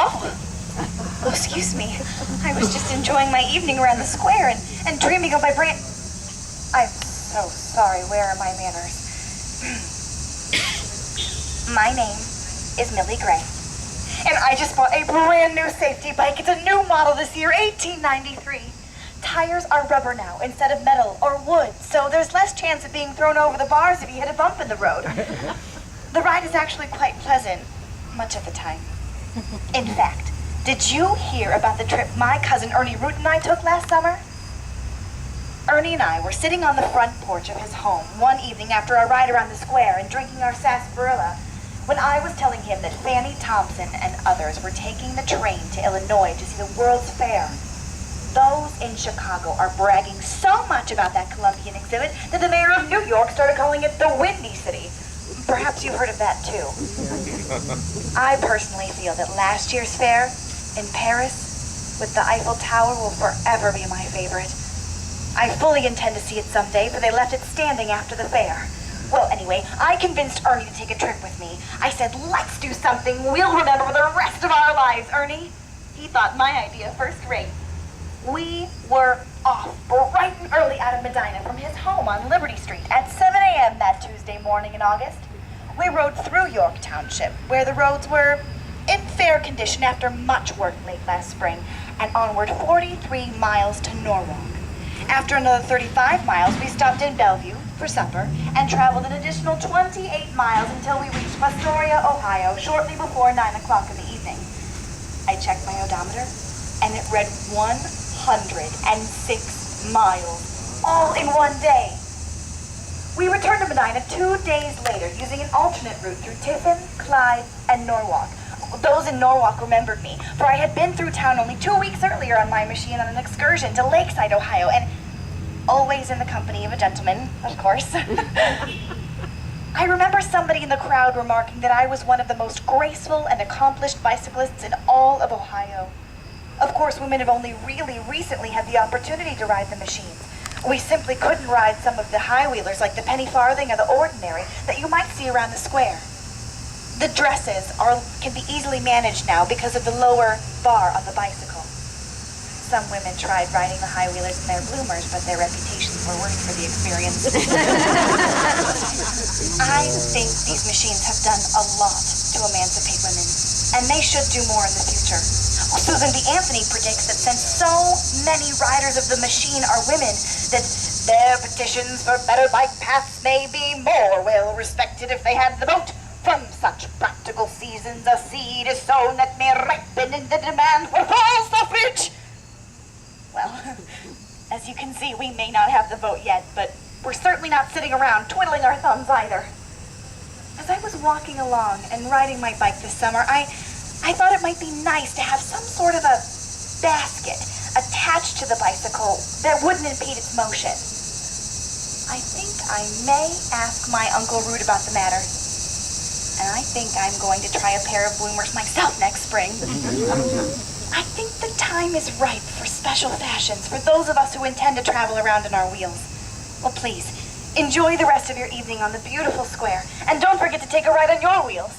Oh, excuse me. I was just enjoying my evening around the square and dreaming of my brand... I'm so sorry. Where are my manners? My name is Millie Gray. And I just bought a brand new safety bike. It's a new model this year, 1893. Tires are rubber now instead of metal or wood, so there's less chance of being thrown over the bars if you hit a bump in the road. The ride is actually quite pleasant, much of the time. In fact, did you hear about the trip my cousin Ernie Root and I took last summer? Ernie and I were sitting on the front porch of his home one evening after our ride around the square and drinking our sarsaparilla when I was telling him that Fanny Thompson and others were taking the train to Illinois to see the World's Fair. Those in Chicago are bragging so much about that Columbian exhibit that the mayor of New York started calling it the Windy City. Perhaps you've heard of that too. I personally feel that last year's fair in Paris with the Eiffel Tower will forever be my favorite. I fully intend to see it someday, for they left it standing after the fair. Well, anyway, I convinced Ernie to take a trip with me. I said, let's do something we'll remember for the rest of our lives, Ernie. He thought my idea first rate. We were off bright and early out of Medina from his home on Liberty Street at 7 a.m. that Tuesday morning in August. We rode through York Township, where the roads were in fair condition after much work late last spring, and onward 43 miles to Norwalk. After another 35 miles, we stopped in Bellevue for supper and traveled an additional 28 miles until we reached Astoria, Ohio, shortly before 9 o'clock in the evening. I checked my odometer, and it read 106 miles, all in one day. We returned to Medina 2 days later using an alternate route through Tiffin, Clyde, and Norwalk. Those in Norwalk remembered me, for I had been through town only 2 weeks earlier on my machine on an excursion to Lakeside, Ohio, and always in the company of a gentleman, of course. I remember somebody in the crowd remarking that I was one of the most graceful and accomplished bicyclists in all of Ohio. Of course, women have only really recently had the opportunity to ride the machines. We simply couldn't ride some of the high-wheelers like the penny farthing or the ordinary that you might see around the square. The dresses can be easily managed now because of the lower bar on the bicycle. Some women tried riding the high-wheelers in their bloomers, but their reputations were worse for the experience. I think these machines have done a lot to emancipate women, and they should do more in the future. Susan B. Anthony predicts that since so many riders of the machine are women, that their petitions for better bike paths may be more well respected if they had the vote. From such practical seasons, a seed is sown that may ripen in the demand for full suffrage. Well, as you can see, we may not have the vote yet, but we're certainly not sitting around twiddling our thumbs either. As I was walking along and riding my bike this summer, I thought it might be nice to have some sort of a basket attached to the bicycle that wouldn't impede its motion. I think I may ask my Uncle Root about the matter. And I think I'm going to try a pair of bloomers myself next spring. I think the time is ripe for special fashions for those of us who intend to travel around in our wheels. Well, please, enjoy the rest of your evening on the beautiful square, and don't forget to take a ride on your wheels.